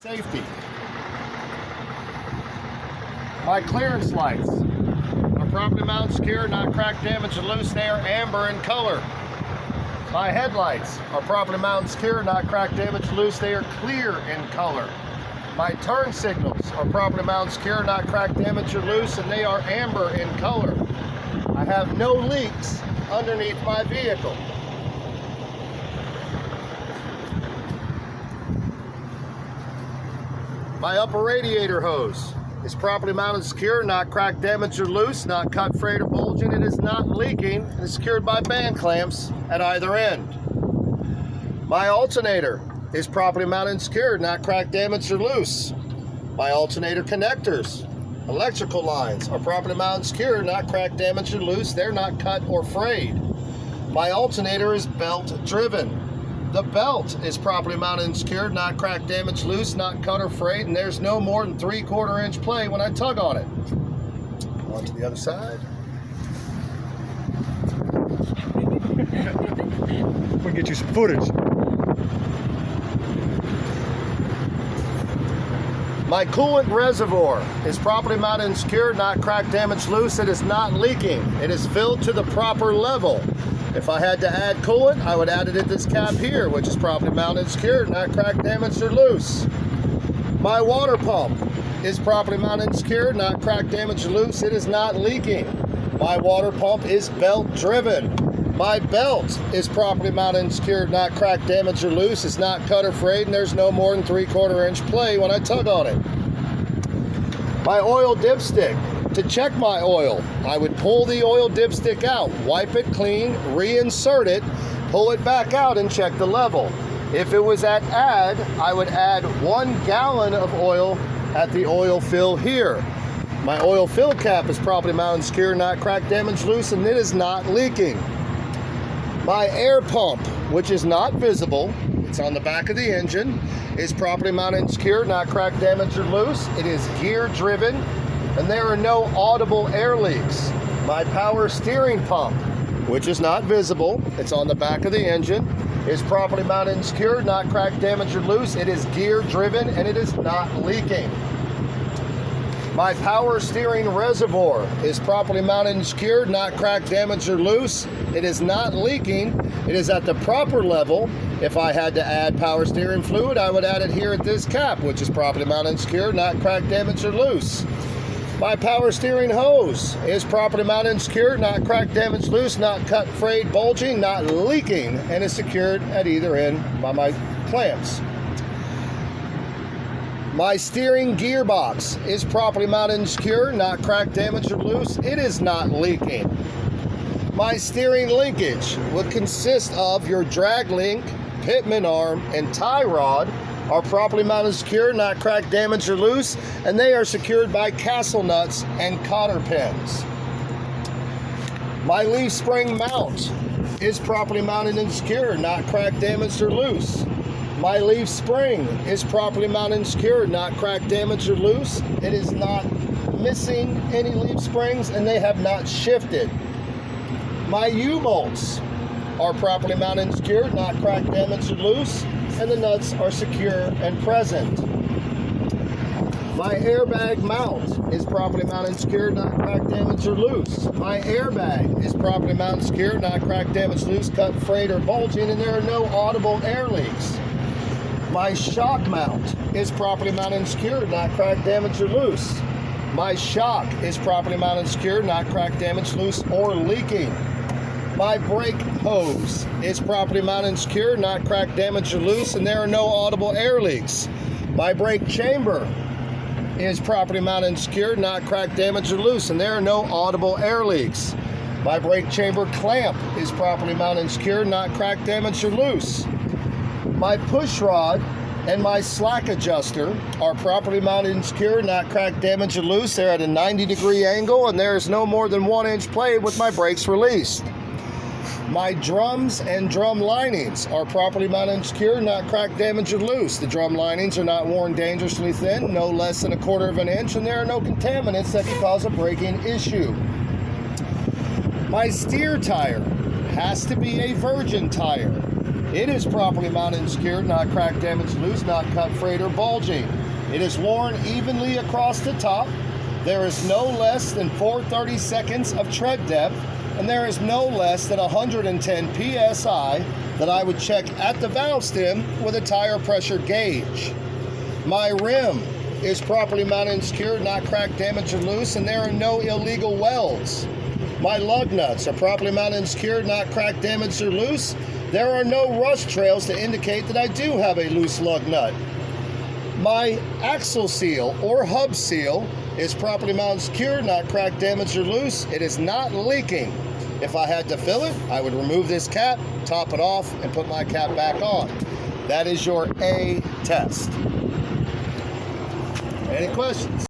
Safety. My clearance lights are properly mounted, secure, not cracked, damaged, or loose. They are amber in color. My headlights are properly mounted, secure, not cracked, damaged, loose. They are clear in color. My turn signals are properly mounted, secure, not cracked, damaged, or loose, and they are amber in color. I have no leaks underneath my vehicle. My upper radiator hose is properly mounted, secure, not cracked, damaged, or loose, not cut, frayed, or bulging. It is not leaking and is secured by band clamps at either end. My alternator is properly mounted and secured, not cracked, damaged, or loose. My alternator connectors, electrical lines, are properly mounted and secured, not cracked, damaged, or loose. They're not cut or frayed. My alternator is belt driven. The belt is properly mounted and secured, not cracked, damaged, loose, not cut or frayed, and there's no more than 3/4 inch play when I tug on it. On to the other side. We'll get you some footage. My coolant reservoir is properly mounted and secured, not cracked, damaged, loose. It is not leaking. It is filled to the proper level. If I had to add coolant, I would add it at this cap here, which is properly mounted and secured, not cracked, damaged, or loose. My water pump is properly mounted and secured, not cracked, damaged, or loose. It is not leaking. My water pump is belt driven. My belt is properly mounted and secured, not cracked, damaged, or loose. It's not cut or frayed, and there's no more than 3/4 inch play when I tug on it. My oil dipstick. To check my oil, I would pull the oil dipstick out, wipe it clean, reinsert it, pull it back out, and check the level. If it was at add, I would add 1 gallon of oil at the oil fill here. My oil fill cap is properly mounted and secure, not cracked, damaged, loose, and it is not leaking. My air pump, which is not visible, it's on the back of the engine, is properly mounted and secure, not cracked, damaged, or loose. It is gear driven, and there are no audible air leaks. My power steering pump, which is not visible, it's on the back of the engine, is properly mounted and secured, not cracked, damaged, or loose. It is gear driven, and it is not leaking. My power steering reservoir is properly mounted and secured, not cracked, damaged, or loose. It is not leaking. It is at the proper level. If I had to add power steering fluid, I would add it here at this cap, which is properly mounted and secured, not cracked, damaged, or loose. My power steering hose is properly mounted and secured, not cracked, damaged, loose, not cut, frayed, bulging, not leaking, and is secured at either end by my clamps. My steering gearbox is properly mounted and secure, not cracked, damaged, or loose. It is not leaking. My steering linkage would consist of your drag link, pitman arm, and tie rod are properly mounted and secure, not cracked, damaged, or loose, and they are secured by castle nuts and cotter pins. My leaf spring mount is properly mounted and secure, not cracked, damaged, or loose. My leaf spring is properly mounted and secured, not cracked, damaged, or loose. It is not missing any leaf springs, and they have not shifted. My U-bolts are properly mounted and secured, not cracked, damaged, or loose, and the nuts are secure and present. My airbag mount is properly mounted and secured, not cracked, damaged, or loose. My airbag is properly mounted and secured, not cracked, damaged, loose, cut, frayed, or bulging, and there are no audible air leaks. My shock mount is properly mounted and secured, not cracked, damaged, or loose. My shock is properly mounted and secured, not cracked, damaged, loose, or leaking. My brake hose is properly mounted and secured, not cracked, damaged, or loose, and there are no audible air leaks. My brake chamber is properly mounted and secured, not cracked, damaged, or loose, and there are no audible air leaks. My brake chamber clamp is properly mounted and secured, not cracked, damaged, or loose. My push rod and my slack adjuster are properly mounted and secured, not cracked, damaged, or loose. They're at a 90-degree angle, and there is no more than 1 inch play with my brakes released. My drums and drum linings are properly mounted and secured, not cracked, damaged, or loose. The drum linings are not worn dangerously thin, no less than 1/4 inch, and there are no contaminants that could cause a braking issue. My steer tire has to be a virgin tire. It is properly mounted and secured, not cracked, damaged, loose, not cut, frayed, or bulging. It is worn evenly across the top. There is no less than 4/32 of tread depth, and there is no less than 110 psi that I would check at the valve stem with a tire pressure gauge. My rim is properly mounted and secured, not cracked, damaged, or loose, and there are no illegal welds. My lug nuts are properly mounted and secured, not cracked, damaged, or loose. There are no rust trails to indicate that I do have a loose lug nut. My axle seal or hub seal is properly mounted and secured, not cracked, damaged, or loose. It is not leaking. If I had to fill it, I would remove this cap, top it off, and put my cap back on. That is your A test. Any questions?